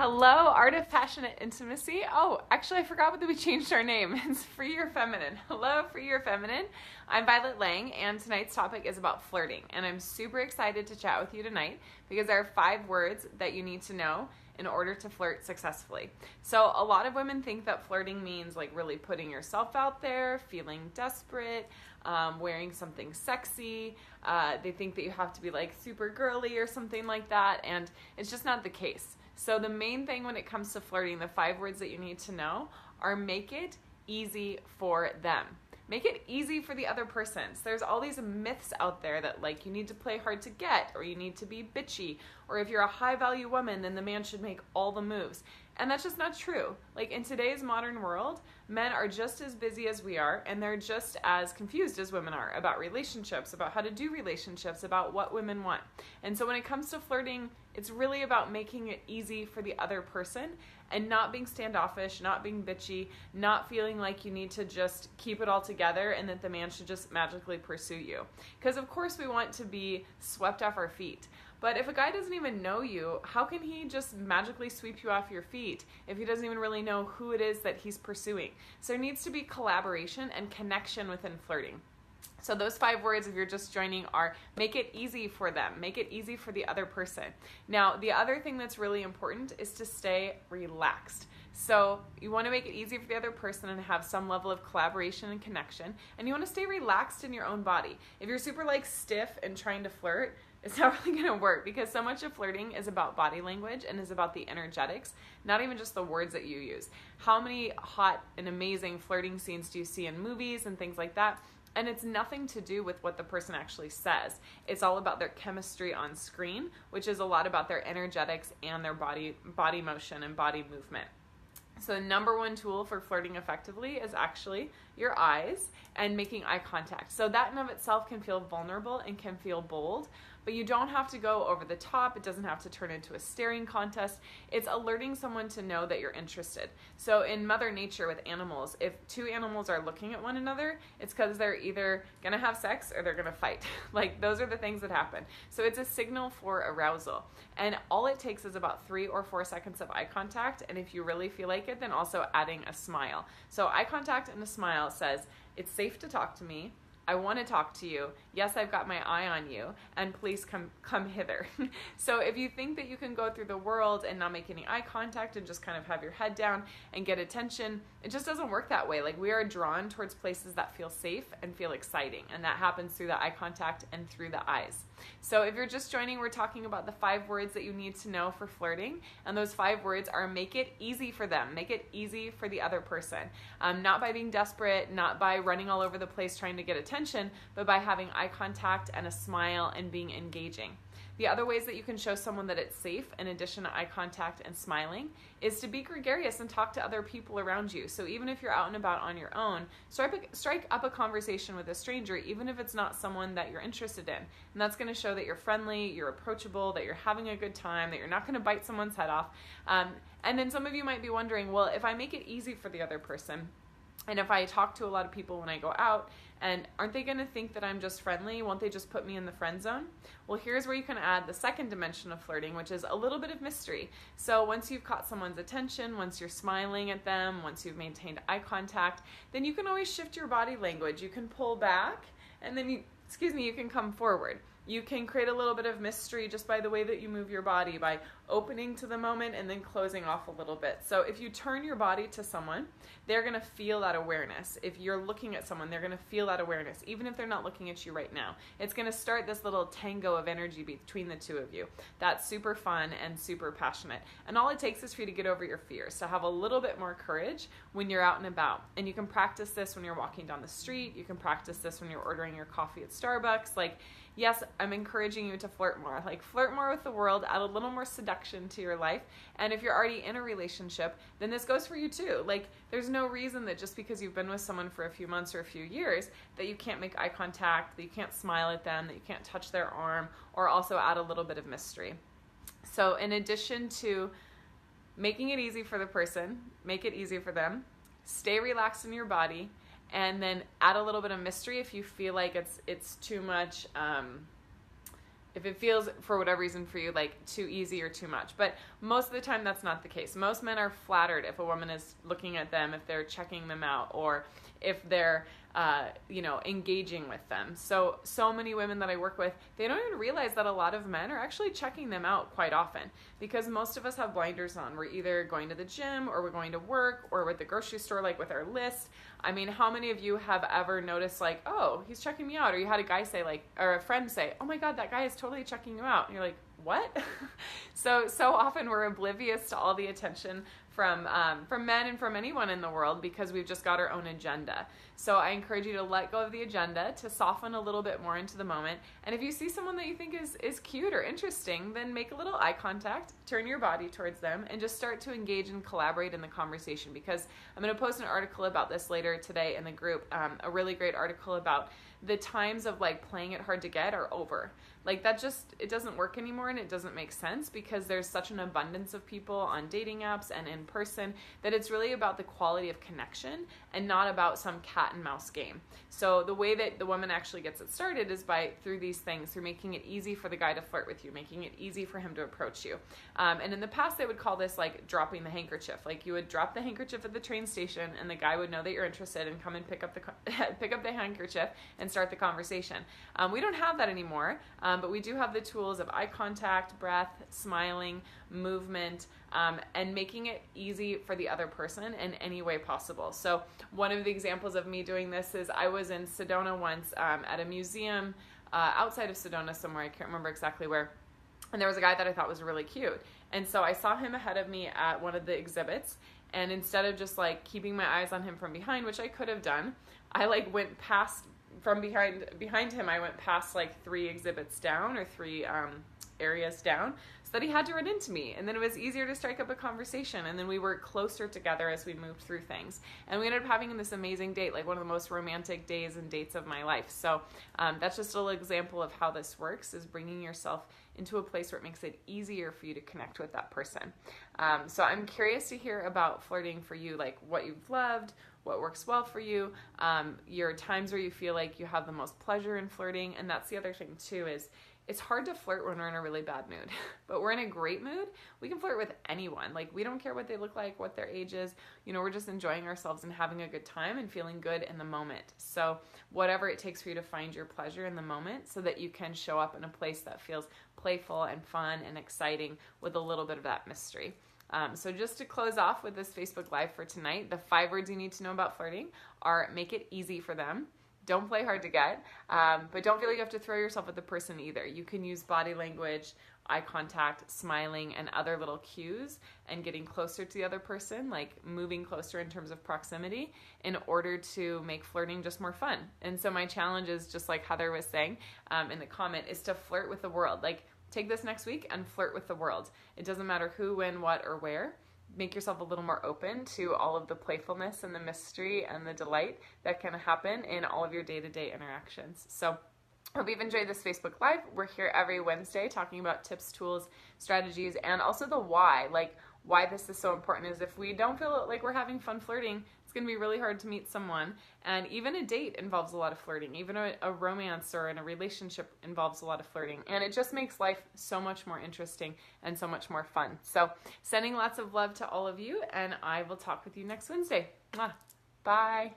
Hello, Art of Passionate Intimacy. Oh, actually, I forgot that we changed our name. It's Free Your Feminine. Hello, Free Your Feminine. I'm Violet Lang, and tonight's topic is about flirting. And I'm super excited to chat with you tonight because there are 5 words that you need to know in order to flirt successfully. So a lot of women think that flirting means like really putting yourself out there, feeling desperate, wearing something sexy. They think that you have to be like super girly or something like that, and it's just not the case. So the main thing when it comes to flirting, the 5 words that you need to know are make it easy for them. Make it easy for the other person. So there's all these myths out there that like you need to play hard to get, or you need to be bitchy, or if you're a high value woman, then the man should make all the moves. And that's just not true. Like in today's modern world, men are just as busy as we are, and they're just as confused as women are about relationships, about how to do relationships, about what women want. And so when it comes to flirting, it's really about making it easy for the other person and not being standoffish, not being bitchy, not feeling like you need to just keep it all together and that the man should just magically pursue you. Because of course we want to be swept off our feet. But if a guy doesn't even know you, how can he just magically sweep you off your feet if he doesn't even really know who it is that he's pursuing? So there needs to be collaboration and connection within flirting. So those 5 words, if you're just joining, are make it easy for them. Make it easy for the other person. Now, the other thing that's really important is to stay relaxed. So you want to make it easy for the other person and have some level of collaboration and connection. And you want to stay relaxed in your own body. If you're super like stiff and trying to flirt, it's not really going to work because so much of flirting is about body language and is about the energetics, not even just the words that you use. How many hot and amazing flirting scenes do you see in movies and things like that? And it's nothing to do with what the person actually says. It's all about their chemistry on screen, which is a lot about their energetics and their body motion and body movement. So the number 1 tool for flirting effectively is actually your eyes and making eye contact. So that in of itself can feel vulnerable and can feel bold, but you don't have to go over the top. It doesn't have to turn into a staring contest. It's alerting someone to know that you're interested. So in Mother Nature with animals, if 2 animals are looking at one another, it's because they're either going to have sex or they're going to fight. Like those are the things that happen. So it's a signal for arousal. And all it takes is about 3 or 4 seconds of eye contact. And if you really feel like it, then also adding a smile. So eye contact and a smile says, it's safe to talk to me. I want to talk to you. Yes, I've got my eye on you, and please come hither. So if you think that you can go through the world and not make any eye contact and just kind of have your head down and get attention, it just doesn't work that way. Like we are drawn towards places that feel safe and feel exciting, and that happens through the eye contact and through the eyes. So if you're just joining, we're talking about the 5 words that you need to know for flirting, and those 5 words are make it easy for them, make it easy for the other person. Not by being desperate, not by running all over the place trying to get attention, but by having eye contact and a smile and being engaging. The other ways that you can show someone that it's safe, in addition to eye contact and smiling, is to be gregarious and talk to other people around you. So even if you're out and about on your own, strike up a conversation with a stranger, even if it's not someone that you're interested in. And that's going to show that you're friendly, you're approachable, that you're having a good time, that you're not going to bite someone's head off. And then some of you might be wondering, well, if I make it easy for the other person, and if I talk to a lot of people when I go out, and aren't they going to think that I'm just friendly? Won't they just put me in the friend zone? Well, here's where you can add the second dimension of flirting, which is a little bit of mystery. So once you've caught someone's attention, once you're smiling at them, once you've maintained eye contact, then you can always shift your body language. You can pull back, and then you can come forward. You can create a little bit of mystery just by the way that you move your body, by opening to the moment and then closing off a little bit. So if you turn your body to someone, they're going to feel that awareness. If you're looking at someone, they're going to feel that awareness, even if they're not looking at you right now. It's going to start this little tango of energy between the 2 of you. That's super fun and super passionate. And all it takes is for you to get over your fears, to have a little bit more courage when you're out and about. And you can practice this when you're walking down the street. You can practice this when you're ordering your coffee at Starbucks. Like, yes, I'm encouraging you to flirt more. Like, flirt more with the world, add a little more seduction to your life. And if you're already in a relationship, then this goes for you too. Like, there's no reason that just because you've been with someone for a few months or a few years that you can't make eye contact, that you can't smile at them, that you can't touch their arm, or also add a little bit of mystery. So in addition to making it easy for the person, make it easy for them, stay relaxed in your body, and then add a little bit of mystery if you feel like it's too much if it feels for whatever reason for you like too easy or too much. But most of the time that's not the case. Most men are flattered if a woman is looking at them, if they're checking them out, or if they're engaging with them. So many women that I work with, they don't even realize that a lot of men are actually checking them out quite often, because most of us have blinders on. We're either going to the gym, or we're going to work, or we're at the grocery store, like with our list. I mean, how many of you have ever noticed like, oh, he's checking me out? Or you had a guy say like, or a friend say, oh my God, that guy is totally checking you out. And you're like, what? So often we're oblivious to all the attention from men and from anyone in the world, because we've just got our own agenda. So I encourage you to let go of the agenda, to soften a little bit more into the moment. And if you see someone that you think is cute or interesting, then make a little eye contact, turn your body towards them, and just start to engage and collaborate in the conversation. Because I'm going to post an article about this later today in the group, a really great article about the times of like playing it hard to get are over. Like that just, it doesn't work anymore, and it doesn't make sense, because there's such an abundance of people on dating apps and in person that it's really about the quality of connection and not about some cat and mouse game. So the way that the woman actually gets it started is through these things, through making it easy for the guy to flirt with you, making it easy for him to approach you. And in the past, they would call this like dropping the handkerchief. Like you would drop the handkerchief at the train station, and the guy would know that you're interested and come and pick up the handkerchief and start the conversation. We don't have that anymore, but we do have the tools of eye contact, breath, smiling, movement, and making it easy for the other person in any way possible. So one of the examples of me doing this is I was in Sedona once at a museum outside of Sedona somewhere, I can't remember exactly where, and there was a guy that I thought was really cute. And so I saw him ahead of me at one of the exhibits, and instead of just like keeping my eyes on him from behind, which I could have done, I like went past, from behind him, I went past like 3 exhibits down, or 3 areas down, so that he had to run into me. And then it was easier to strike up a conversation, and then we were closer together as we moved through things. And we ended up having this amazing date, like one of the most romantic days and dates of my life. So that's just a little example of how this works, is bringing yourself into a place where it makes it easier for you to connect with that person. So I'm curious to hear about flirting for you, like what you've loved, what works well for you, your times where you feel like you have the most pleasure in flirting. And that's the other thing too, is it's hard to flirt when we're in a really bad mood, but we're in a great mood. We can flirt with anyone. Like we don't care what they look like, what their age is, we're just enjoying ourselves and having a good time and feeling good in the moment. So whatever it takes for you to find your pleasure in the moment, so that you can show up in a place that feels playful and fun and exciting with a little bit of that mystery. So just to close off with this Facebook Live for tonight, the 5 words you need to know about flirting are: make it easy for them. Don't play hard to get, but don't feel like you have to throw yourself at the person either. You can use body language, eye contact, smiling, and other little cues, and getting closer to the other person, like moving closer in terms of proximity, in order to make flirting just more fun. And so my challenge is, just like Heather was saying in the comment, is to flirt with the world. Like take this next week and flirt with the world. It doesn't matter who, when, what, or where. Make yourself a little more open to all of the playfulness and the mystery and the delight that can happen in all of your day-to-day interactions. So I hope you've enjoyed this Facebook Live. We're here every Wednesday talking about tips, tools, strategies, and also the why. Like why this is so important is if we don't feel like we're having fun flirting, it's going to be really hard to meet someone. And even a date involves a lot of flirting. Even a romance or in a relationship involves a lot of flirting. And it just makes life so much more interesting and so much more fun. So sending lots of love to all of you, and I will talk with you next Wednesday. Mwah. Bye.